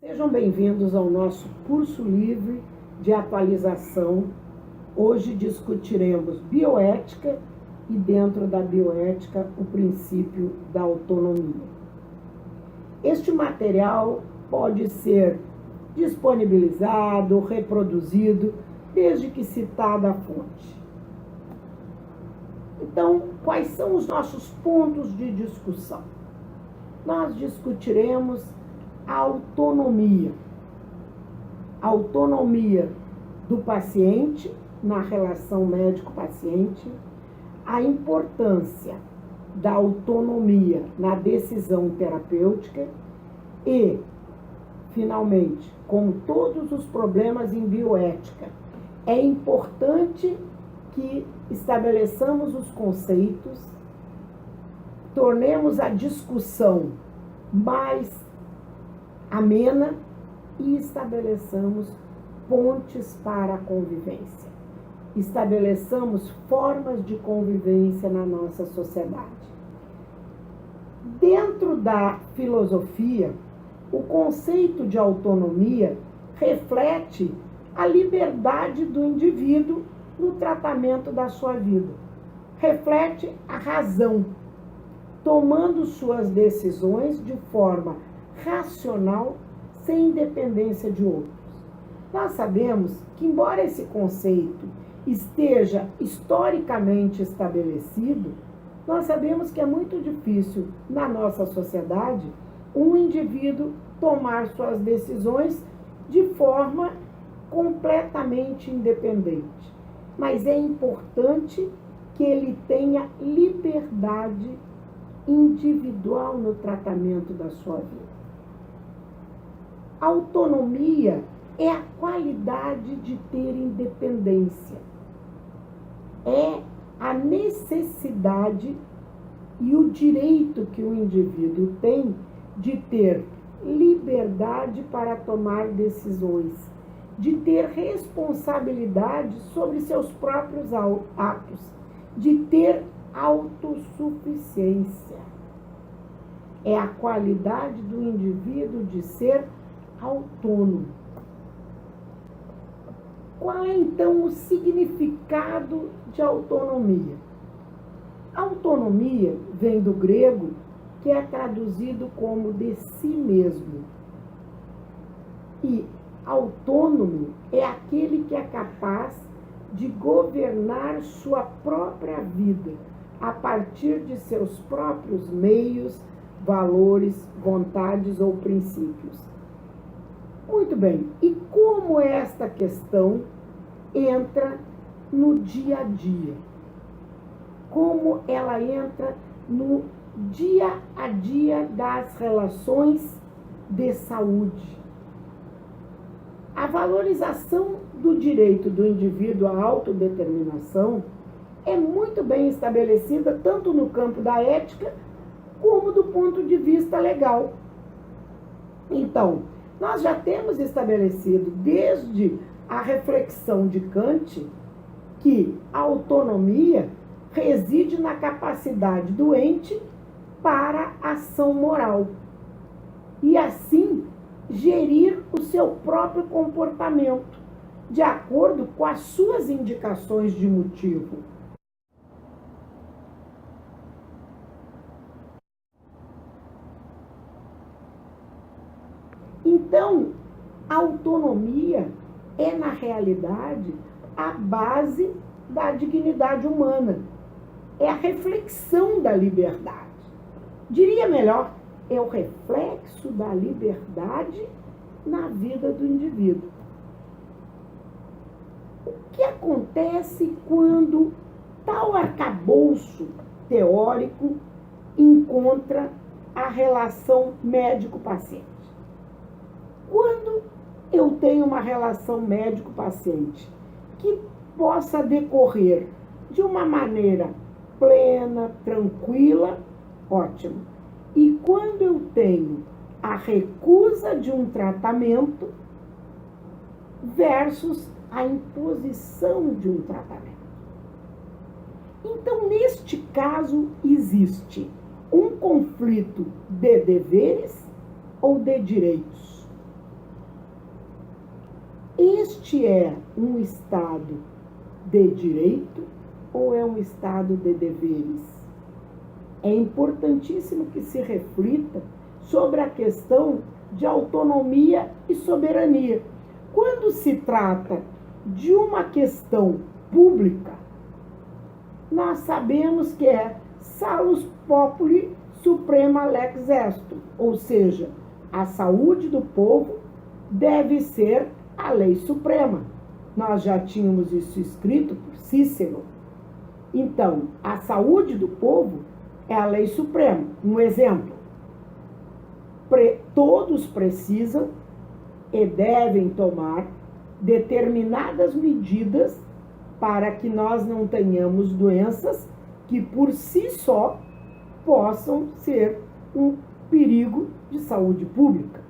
Sejam bem-vindos ao nosso curso livre de atualização. Hoje discutiremos bioética e, dentro da bioética, o princípio da autonomia. Este material pode ser disponibilizado, reproduzido, desde que citada a fonte. Então, quais são os nossos pontos de discussão? Nós discutiremos a autonomia. A autonomia do paciente na relação médico-paciente, a importância da autonomia na decisão terapêutica e, finalmente, como todos os problemas em bioética, é importante que estabeleçamos os conceitos, tornemos a discussão mais amena e estabeleçamos pontes para a convivência. Estabeleçamos formas de convivência na nossa sociedade. Dentro da filosofia, o conceito de autonomia reflete a liberdade do indivíduo no tratamento da sua vida. Reflete a razão, tomando suas decisões de forma racional, sem independência de outros. Nós sabemos que, embora esse conceito esteja historicamente estabelecido, nós sabemos que é muito difícil, na nossa sociedade, um indivíduo tomar suas decisões de forma completamente independente. Mas é importante que ele tenha liberdade individual no tratamento da sua vida. A autonomia é a qualidade de ter independência. É a necessidade e o direito que o indivíduo tem de ter liberdade para tomar decisões, de ter responsabilidade sobre seus próprios atos, de ter autossuficiência. É a qualidade do indivíduo de ser autônomo. Qual é, então, o significado de autonomia? Autonomia vem do grego, que é traduzido como de si mesmo. E autônomo é aquele que é capaz de governar sua própria vida a partir de seus próprios meios, valores, vontades ou princípios. Muito bem, e como esta questão entra no dia a dia? Como ela entra no dia a dia das relações de saúde? A valorização do direito do indivíduo à autodeterminação é muito bem estabelecida tanto no campo da ética como do ponto de vista legal. Então, nós já temos estabelecido desde a reflexão de Kant que a autonomia reside na capacidade do ente para a ação moral e, assim, gerir o seu próprio comportamento de acordo com as suas indicações de motivo. Então, a autonomia é, na realidade, a base da dignidade humana. É a reflexão da liberdade. Diria melhor, é o reflexo da liberdade na vida do indivíduo. O que acontece quando tal arcabouço teórico encontra a relação médico-paciente? Quando eu tenho uma relação médico-paciente que possa decorrer de uma maneira plena, tranquila, ótimo. E quando eu tenho a recusa de um tratamento versus a imposição de um tratamento. Então, neste caso, existe um conflito de deveres ou de direitos. Este é um Estado de direito ou é um Estado de deveres? É importantíssimo que se reflita sobre a questão de autonomia e soberania. Quando se trata de uma questão pública, nós sabemos que é salus populi suprema lex est, ou seja, a saúde do povo deve ser a lei suprema. Nós já tínhamos isso escrito por Cícero. Então, a saúde do povo é a lei suprema. Um exemplo: todos precisam e devem tomar determinadas medidas para que nós não tenhamos doenças que por si só possam ser um perigo de saúde pública.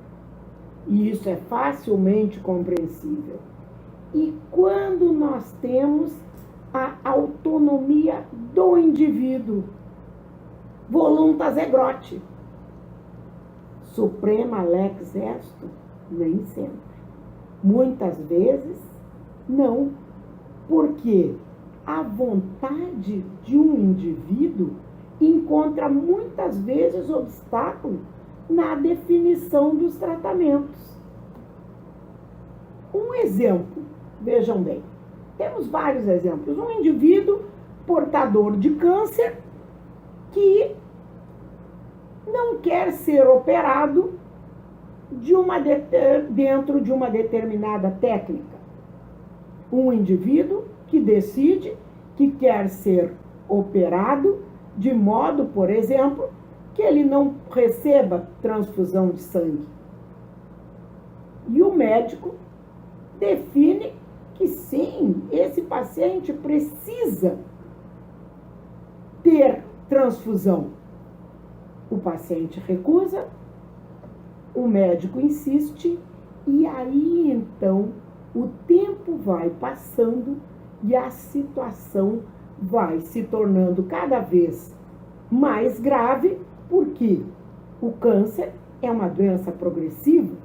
E isso é facilmente compreensível. E quando nós temos a autonomia do indivíduo, voluntas aegroti, suprema lex est, nem sempre. Muitas vezes, não, porque a vontade de um indivíduo encontra muitas vezes obstáculo na definição dos tratamentos. Um exemplo, vejam bem, temos vários exemplos. Um indivíduo portador de câncer que não quer ser operado dentro de uma determinada técnica. Um indivíduo que decide que quer ser operado de modo, por exemplo, que ele não receba transfusão de sangue. E o médico define que sim, esse paciente precisa ter transfusão. O paciente recusa, o médico insiste, e aí então o tempo vai passando e a situação vai se tornando cada vez mais grave, porque o câncer é uma doença progressiva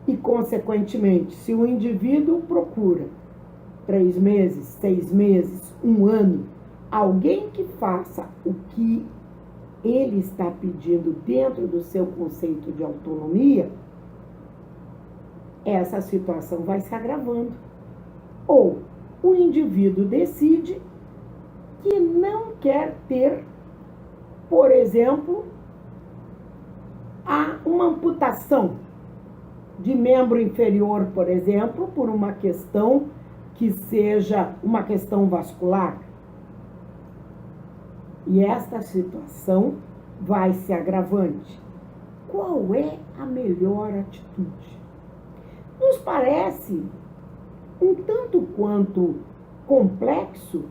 e, consequentemente, se o indivíduo procura 3 meses, 6 meses, 1 ano, alguém que faça o que ele está pedindo dentro do seu conceito de autonomia, essa situação vai se agravando. Ou o indivíduo decide que não quer ter, por exemplo, uma amputação de membro inferior, por exemplo, por uma questão que seja uma questão vascular. E esta situação vai se agravante. Qual é a melhor atitude? Nos parece um tanto quanto complexo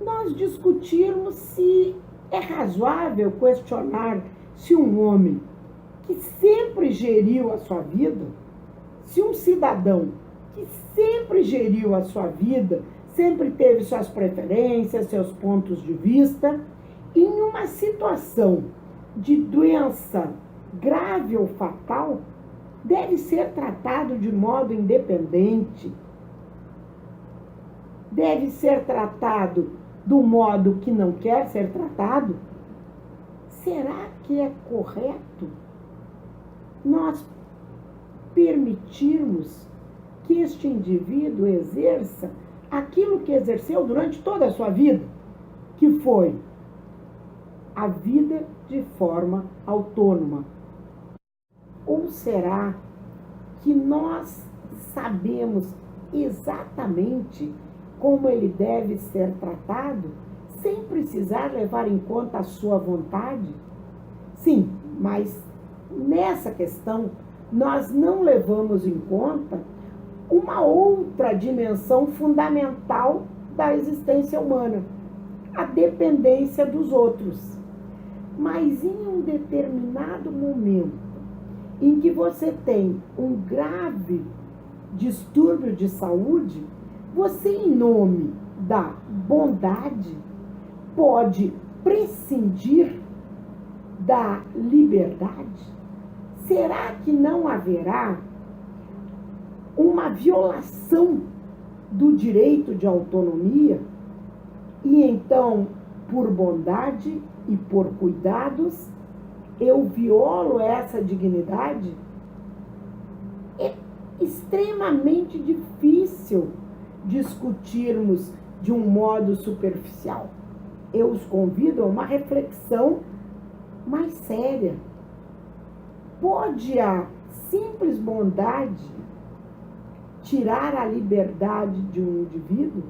nós discutirmos se é razoável questionar se um homem que sempre geriu a sua vida, se um cidadão que sempre geriu a sua vida, sempre teve suas preferências, seus pontos de vista, em uma situação de doença grave ou fatal, deve ser tratado de modo independente, deve ser tratado do modo que não quer ser tratado? Será que é correto nós permitirmos que este indivíduo exerça aquilo que exerceu durante toda a sua vida, que foi a vida de forma autônoma? Ou será que nós sabemos exatamente como ele deve ser tratado, sem precisar levar em conta a sua vontade? Sim, mas nessa questão nós não levamos em conta uma outra dimensão fundamental da existência humana, a dependência dos outros. Mas em um determinado momento em que você tem um grave distúrbio de saúde, você, em nome da bondade, pode prescindir da liberdade? Será que não haverá uma violação do direito de autonomia, e então, por bondade e por cuidados, eu violo essa dignidade? É extremamente difícil discutirmos de um modo superficial. Eu os convido a uma reflexão mais séria. Pode a simples bondade tirar a liberdade de um indivíduo?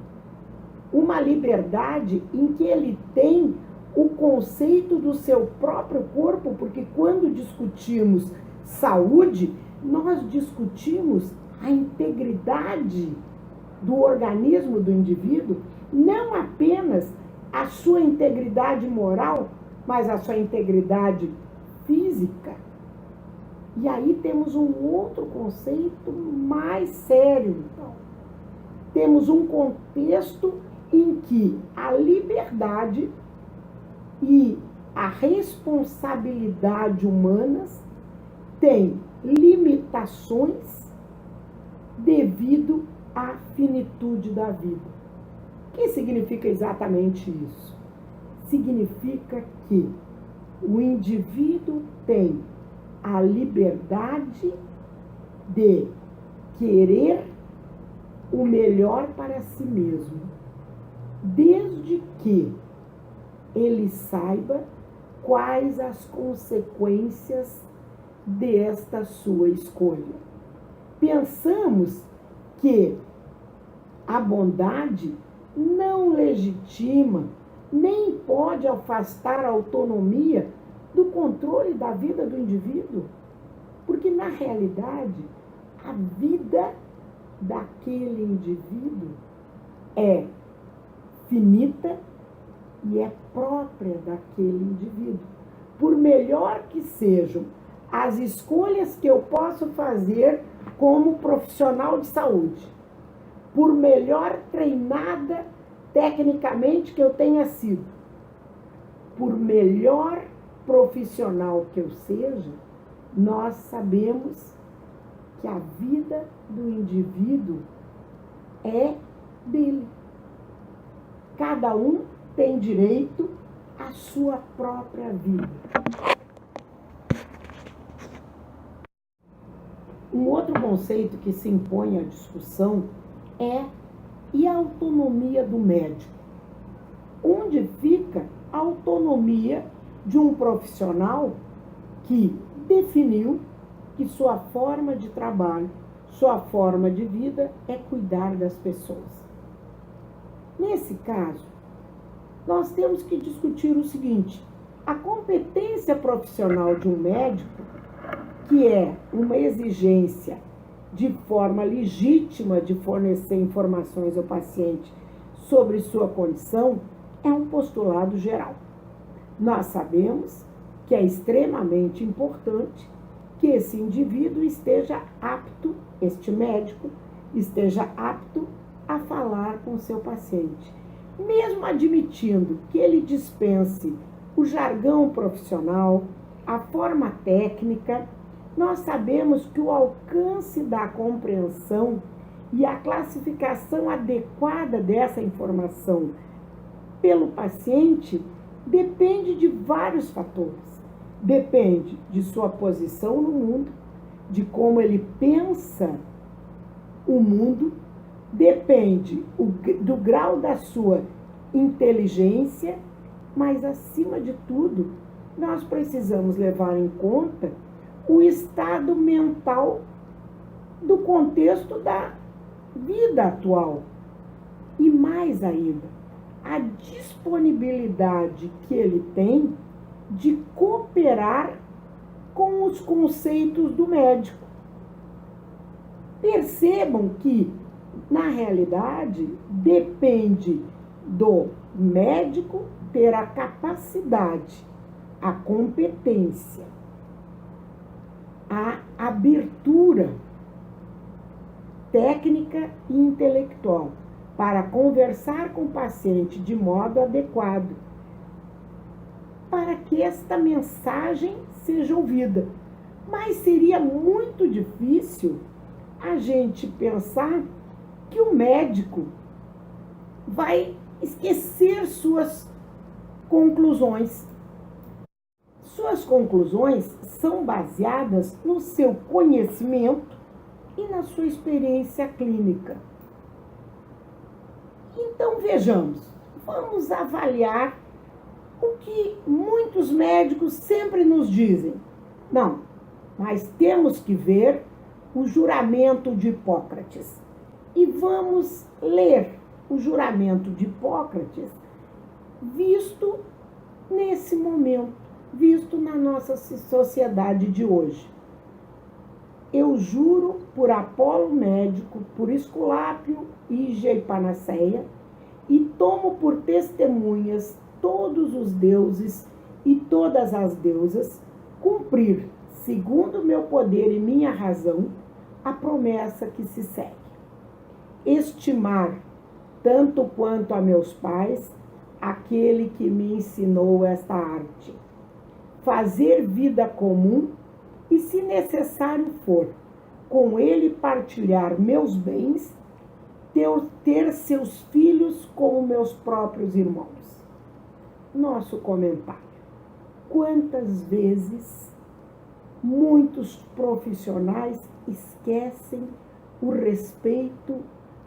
Uma liberdade em que ele tem o conceito do seu próprio corpo, porque quando discutimos saúde, nós discutimos a integridade do organismo do indivíduo, não apenas a sua integridade moral, mas a sua integridade física. E aí temos um outro conceito mais sério, então. Temos um contexto em que a liberdade e a responsabilidade humanas têm limitações devido à finitude da vida. O que significa exatamente isso? Significa que o indivíduo tem a liberdade de querer o melhor para si mesmo, desde que ele saiba quais as consequências desta sua escolha. Pensamos que a bondade não legitima, nem pode afastar a autonomia do controle da vida do indivíduo, porque na realidade a vida daquele indivíduo é finita e é própria daquele indivíduo. Por melhor que sejam as escolhas que eu posso fazer como profissional de saúde, por melhor treinada tecnicamente que eu tenha sido, por melhor profissional que eu seja, nós sabemos que a vida do indivíduo é dele. Cada um tem direito à sua própria vida. Um outro conceito que se impõe à discussão é e a autonomia do médico? Onde fica a autonomia de um profissional que definiu que sua forma de trabalho, sua forma de vida é cuidar das pessoas? Nesse caso, nós temos que discutir o seguinte: a competência profissional de um médico, que é uma exigência de forma legítima de fornecer informações ao paciente sobre sua condição, é um postulado geral. Nós sabemos que é extremamente importante que esse indivíduo esteja apto, este médico, esteja apto a falar com o seu paciente. Mesmo admitindo que ele dispense o jargão profissional, a forma técnica, nós sabemos que o alcance da compreensão e a classificação adequada dessa informação pelo paciente depende de vários fatores. Depende de sua posição no mundo, de como ele pensa o mundo, depende do grau da sua inteligência, mas, acima de tudo, nós precisamos levar em conta o estado mental do contexto da vida atual. E mais ainda, a disponibilidade que ele tem de cooperar com os conceitos do médico. Percebam que, na realidade, depende do médico ter a capacidade, a competência, a abertura técnica e intelectual para conversar com o paciente de modo adequado, para que esta mensagem seja ouvida. Mas seria muito difícil a gente pensar que o médico vai esquecer suas conclusões. Suas conclusões são baseadas no seu conhecimento e na sua experiência clínica. Então, vejamos, vamos avaliar o que muitos médicos sempre nos dizem. Não, mas temos que ver o juramento de Hipócrates. E vamos ler o juramento de Hipócrates visto nesse momento, visto na nossa sociedade de hoje. Eu juro por Apolo médico, por Esculápio e Higepanaceia, e tomo por testemunhas todos os deuses e todas as deusas, cumprir, segundo meu poder e minha razão, a promessa que se segue. Estimar, tanto quanto a meus pais, aquele que me ensinou esta arte. Fazer vida comum e, se necessário for, com ele partilhar meus bens, ter seus filhos como meus próprios irmãos. Nosso comentário. Quantas vezes muitos profissionais esquecem o respeito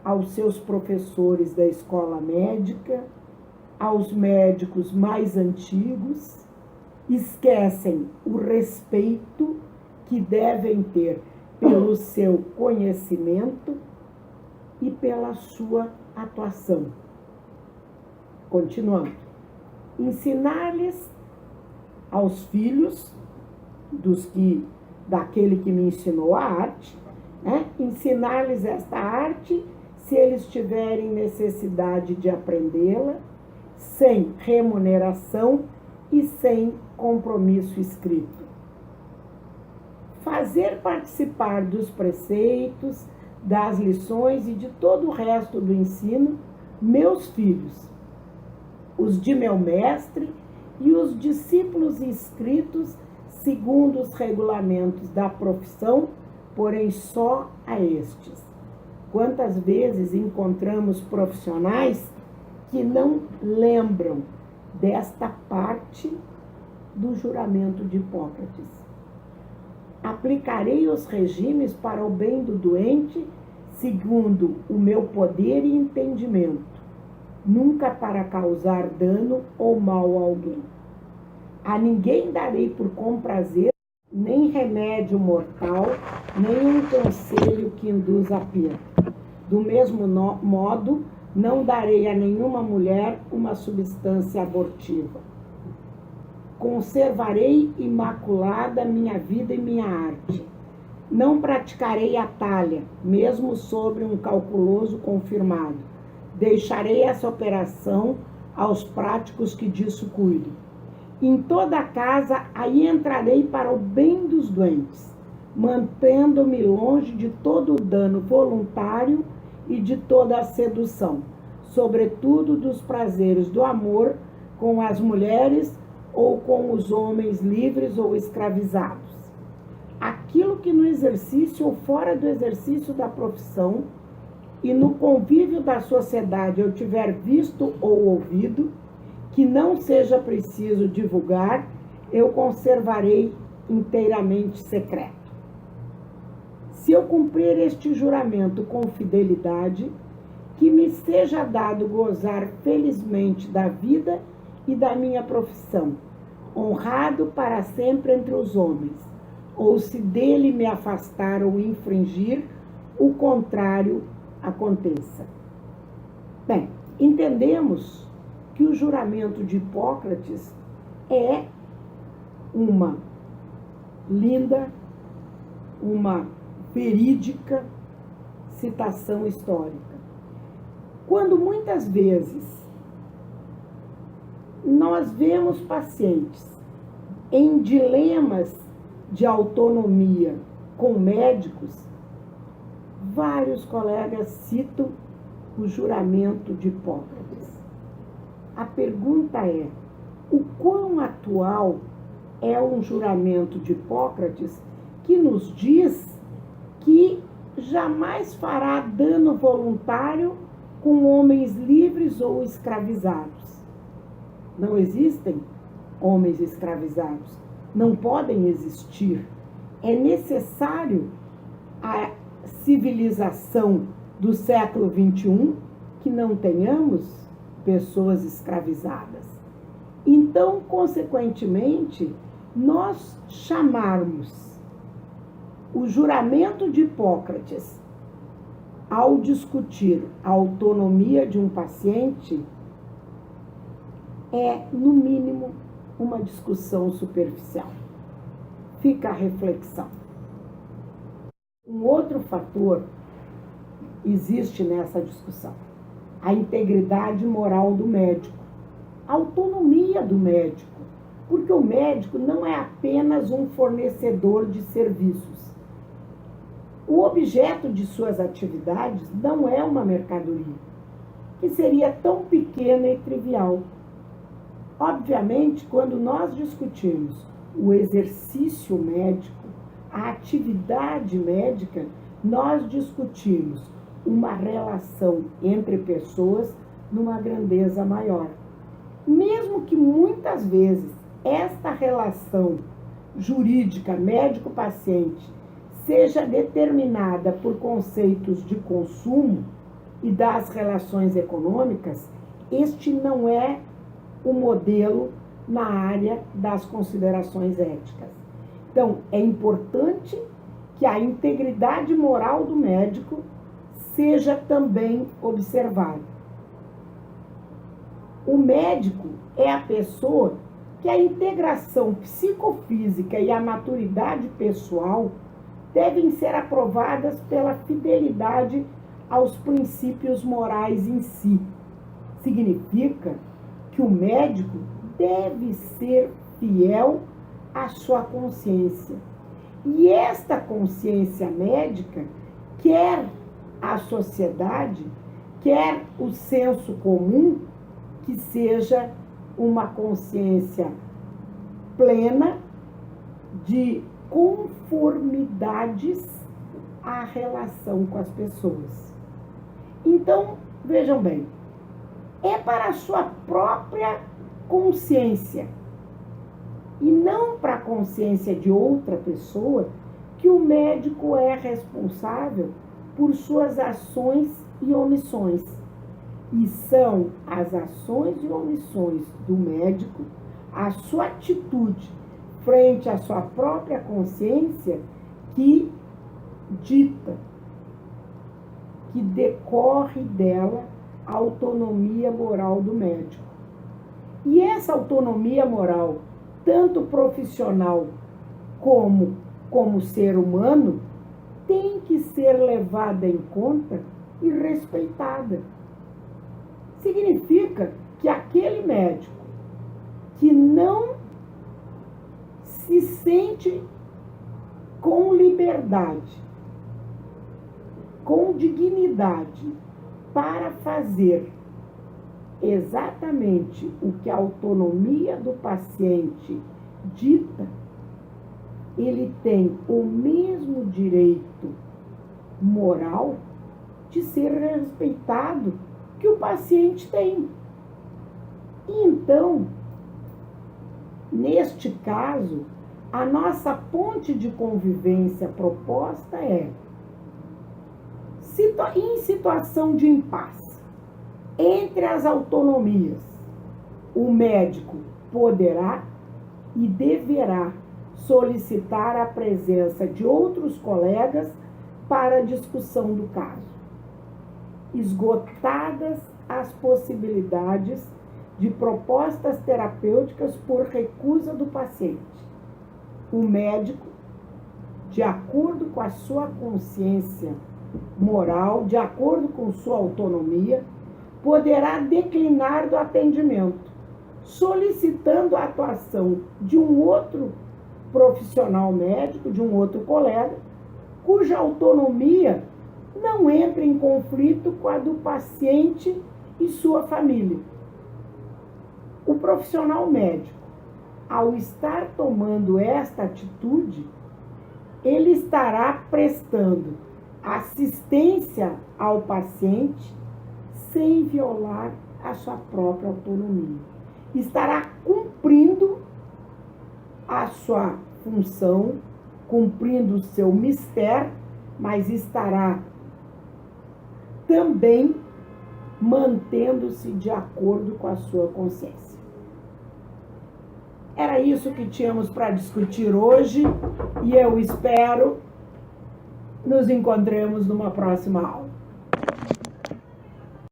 aos seus professores da escola médica, aos médicos mais antigos, esquecem o respeito que devem ter pelo seu conhecimento e pela sua atuação. Continuando. Ensinar-lhes aos filhos daquele que me ensinou a arte, né? Ensinar-lhes esta arte se eles tiverem necessidade de aprendê-la, sem remuneração e sem compromisso escrito. Fazer participar dos preceitos, das lições e de todo o resto do ensino meus filhos, os de meu mestre e os discípulos inscritos segundo os regulamentos da profissão, porém só a estes. Quantas vezes encontramos profissionais que não lembram desta parte do juramento de Hipócrates? Aplicarei os regimes para o bem do doente, segundo o meu poder e entendimento, nunca para causar dano ou mal a alguém. A ninguém darei por comprazer nem remédio mortal, nem um conselho que induz a pena. Do mesmo modo, não darei a nenhuma mulher uma substância abortiva. Conservarei imaculada minha vida e minha arte. Não praticarei a talha, mesmo sobre um calculoso confirmado. Deixarei essa operação aos práticos que disso cuidem. Em toda a casa, aí entrarei para o bem dos doentes, mantendo-me longe de todo o dano voluntário e de toda a sedução, sobretudo dos prazeres do amor com as mulheres ou com os homens livres ou escravizados. Aquilo que no exercício ou fora do exercício da profissão e no convívio da sociedade eu tiver visto ou ouvido, que não seja preciso divulgar, eu conservarei inteiramente secreto. Se eu cumprir este juramento com fidelidade, que me seja dado gozar felizmente da vida e da minha profissão, honrado para sempre entre os homens, ou se dele me afastar ou infringir, o contrário aconteça. Bem, entendemos que o juramento de Hipócrates é uma linda, uma verídica citação histórica. Quando muitas vezes nós vemos pacientes em dilemas de autonomia com médicos, vários colegas citam o juramento de Hipócrates. A pergunta é: o quão atual é um juramento de Hipócrates que nos diz que jamais fará dano voluntário com homens livres ou escravizados. Não existem homens escravizados. Não podem existir. É necessário a civilização do século XXI que não tenhamos pessoas escravizadas. Então, consequentemente, nós chamarmos o juramento de Hipócrates ao discutir a autonomia de um paciente é, no mínimo, uma discussão superficial. Fica a reflexão. Um outro fator existe nessa discussão: a integridade moral do médico, a autonomia do médico, porque o médico não é apenas um fornecedor de serviços. O objeto de suas atividades não é uma mercadoria, que seria tão pequena e trivial. Obviamente, quando nós discutimos o exercício médico, a atividade médica, nós discutimos uma relação entre pessoas numa grandeza maior. Mesmo que muitas vezes esta relação jurídica médico-paciente seja determinada por conceitos de consumo e das relações econômicas, este não é o modelo na área das considerações éticas. Então, é importante que a integridade moral do médico seja também observada. O médico é a pessoa que a integração psicofísica e a maturidade pessoal devem ser aprovadas pela fidelidade aos princípios morais em si. Significa que o médico deve ser fiel à sua consciência. E esta consciência médica, quer a sociedade, quer o senso comum, que seja uma consciência plena de conformidades à relação com as pessoas. Então, vejam bem, é para a sua própria consciência e não para a consciência de outra pessoa que o médico é responsável por suas ações e omissões. E são as ações e omissões do médico, a sua atitude frente à sua própria consciência, que dita, que decorre dela a autonomia moral do médico. E essa autonomia moral, tanto profissional como ser humano, tem que ser levada em conta e respeitada. Significa que aquele médico que não se sente com liberdade, com dignidade, para fazer exatamente o que a autonomia do paciente dita, ele tem o mesmo direito moral de ser respeitado que o paciente tem. E então, neste caso, a nossa ponte de convivência proposta é, em situação de impasse entre as autonomias, o médico poderá e deverá solicitar a presença de outros colegas para a discussão do caso. Esgotadas as possibilidades de propostas terapêuticas por recusa do paciente, o médico, de acordo com a sua consciência moral, de acordo com sua autonomia, poderá declinar do atendimento, solicitando a atuação de um outro profissional médico, de um outro colega, cuja autonomia não entra em conflito com a do paciente e sua família. O profissional médico, ao estar tomando esta atitude, ele estará prestando assistência ao paciente sem violar a sua própria autonomia. Estará cumprindo a sua função, cumprindo o seu mistério, mas estará também mantendo-se de acordo com a sua consciência. Era isso que tínhamos para discutir hoje e eu espero nos encontremos numa próxima aula.